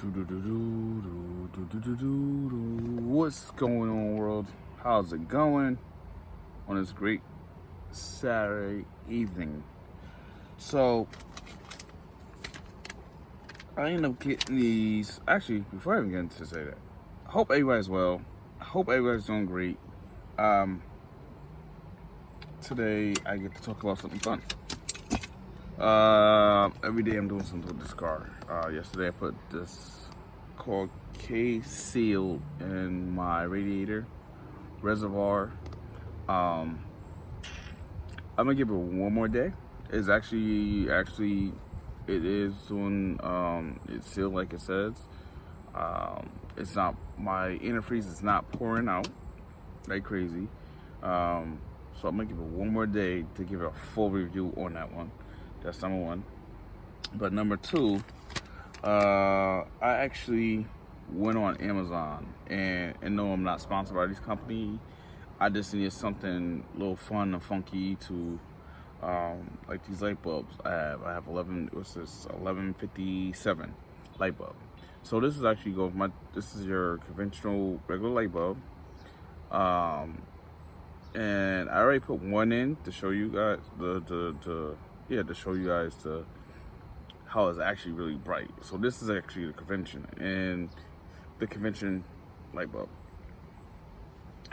What's going on, world? How's it going on this great Saturday evening? So, I ended up getting these. Actually, before I even get into say that, I hope everybody's well. I hope everybody's doing great. Today, I get to talk about something fun. Every day I'm doing something with this car. Yesterday I put this called K-Seal in my radiator reservoir. I'm gonna give it one more day. It's actually it is doing it's sealed like it says. It's not, my antifreeze is not pouring out like crazy. So I'm gonna give it one more day to give it a full review on that one. That's number one. But number two, I actually went on Amazon, and no, I'm not sponsored by this company. I just needed something a little fun and funky to, like these light bulbs. I have 1157 light bulb. So this is actually this is your conventional regular light bulb. And I already put one in to show you guys to show you guys how it's actually really bright. So this is actually the convention, and the convention light bulb.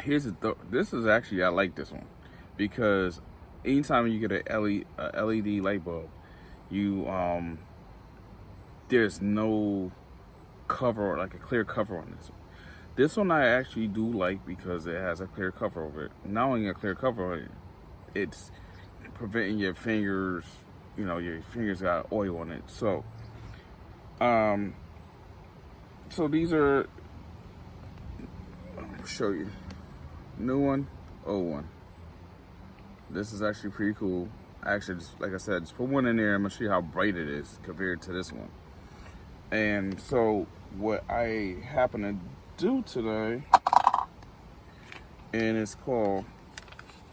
This is actually, I like this one because anytime you get a LED light bulb, you there's no cover, like a clear cover on this one. This one I actually do like because it has a clear cover over it. Not only a clear cover over it, it's preventing your fingers, your fingers got oil on it. So so these are, I'll show you, new one, old one. This is actually pretty cool. Actually, just, like I said, just put one in there. I'm gonna show you how bright it is compared to this one. And so what I happen to do today, and it's called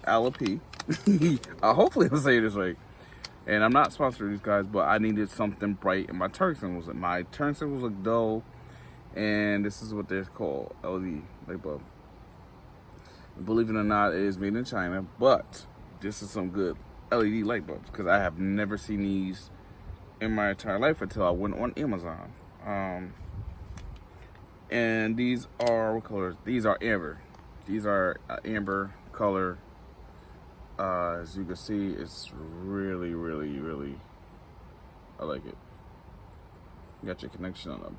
ALopee. Hopefully I'm saying this right. And I'm not sponsored to these guys, but I needed something bright, and my turn signals look dull, and this is what they're called, LED light bulb. Believe it or not, it is made in China, but this is some good LED light bulbs because I have never seen these in my entire life until I went on Amazon. And these are, what colors? These are amber. These are amber color. As you can see, it's really, I like it. You got your connection on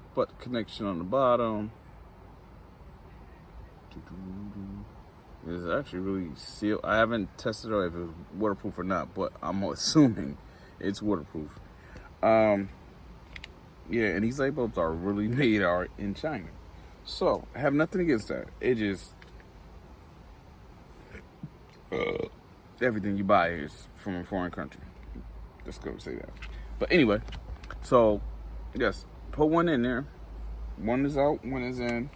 the bottom. It's actually really sealed. I haven't tested out if it's waterproof or not, but I'm assuming it's waterproof. Yeah, and these light bulbs are really made in China. So I have nothing against that. It just everything you buy is from a foreign country. Just go say that. But anyway, so yes, put one in there. One is out, one is in.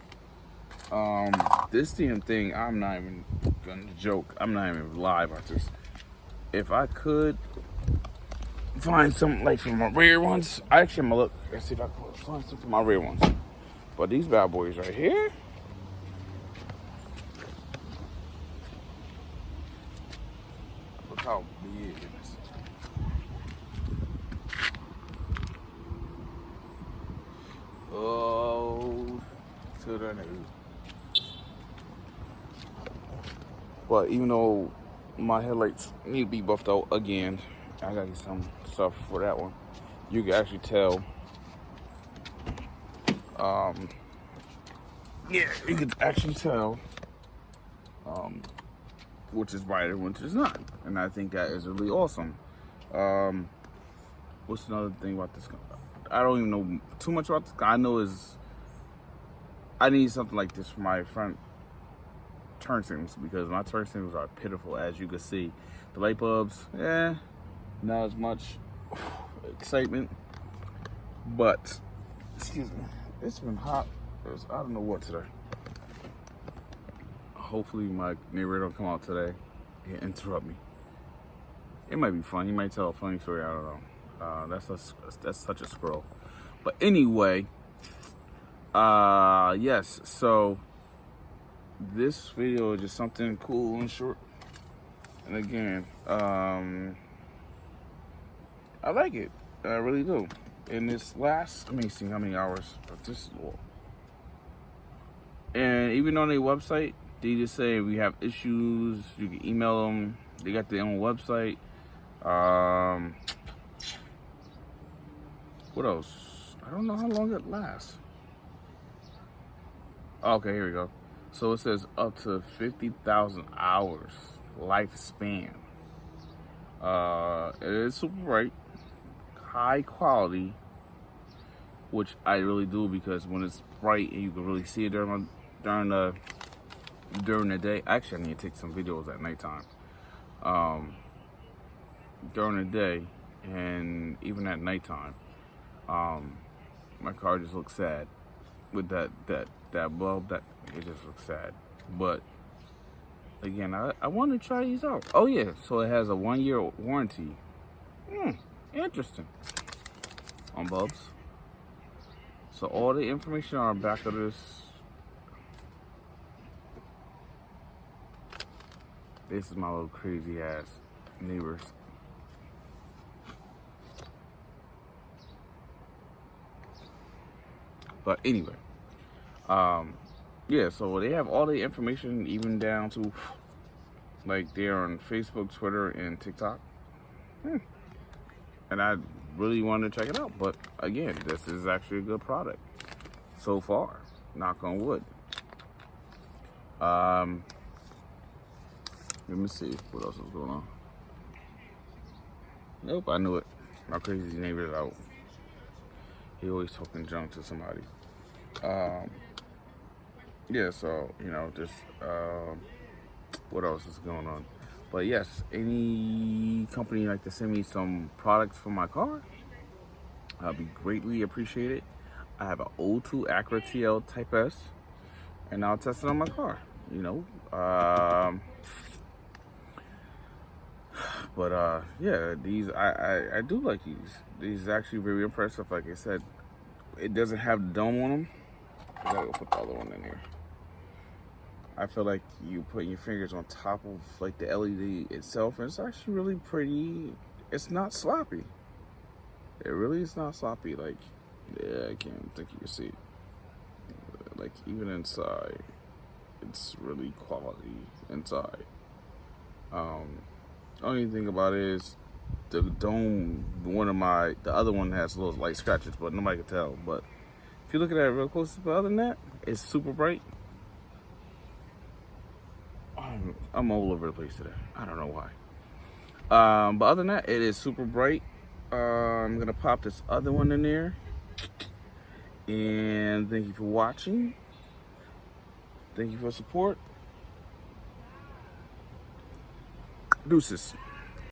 This damn thing, I'm not even gonna joke. I'm not even lie about this. If I could find some, like, from my rear ones, I'm gonna look. Let's see if I can find some from my rear ones. But these bad boys right here, look how big it is. Oh, to the new. But even though my headlights need to be buffed out again, I gotta get some stuff for that one. You can actually tell. Yeah, you can actually tell which is brighter, which is not, and I think that is really awesome. What's another thing about this? I don't even know too much about this. I know I need something like this for my front turn signals because my turn signals are pitiful, as you can see. The light bulbs, not as much excitement, but excuse me, it's been hot. I don't know what today. Hopefully my neighbor don't come out today and interrupt me. It might be fun. He might tell a funny story. I don't know. That's such a squirrel. But anyway, Yes, so this video is just something cool and short. And again, I like it. I really do. And this last, let me see how many hours, but this is low. And even on their website, they just say if we have issues, you can email them. They got their own website. What else? I don't know how long it lasts. Okay, here we go. So it says up to 50,000 hours lifespan. It is super bright, high quality, which I really do, because when it's bright and you can really see it during the day. Actually, I need to take some videos at nighttime. During the day and even at nighttime, my car just looks sad with that bulb. That it just looks sad. But again, I want to try these out. Oh yeah, so it has a 1-year warranty. Interesting. On bulbs. So all the information on the back of this. This is my little crazy ass neighbors. But anyway, yeah, so they have all the information, even down to like they're on Facebook, Twitter, and TikTok. And I really wanted to check it out. But again, this is actually a good product so far. Knock on wood. Let me see what else is going on. Nope, I knew it. My crazy neighbor's out. He always talking junk to somebody. Yeah, so, you know, just, what else is going on? But yes, any company like to send me some products for my car, I'll be greatly appreciated. I have an 02 Acura TL Type S, and I'll test it on my car, you know. But yeah, these, I do like these. These are actually very impressive. Like I said, it doesn't have the dome on them. I gotta go put the other one in here. I feel like you put your fingers on top of like the LED itself, and it's actually really pretty. It's not sloppy. It really is not sloppy. Like, yeah, I can't think you can see it. Like, even inside, it's really quality inside. Only thing about it is the dome. The other one has little light scratches, but nobody can tell. But if you look at it real close, but other than that, it's super bright. I'm all over the place today. I don't know why. But other than that, it is super bright. I'm gonna pop this other one in there. And thank you for watching. Thank you for support. Deuces.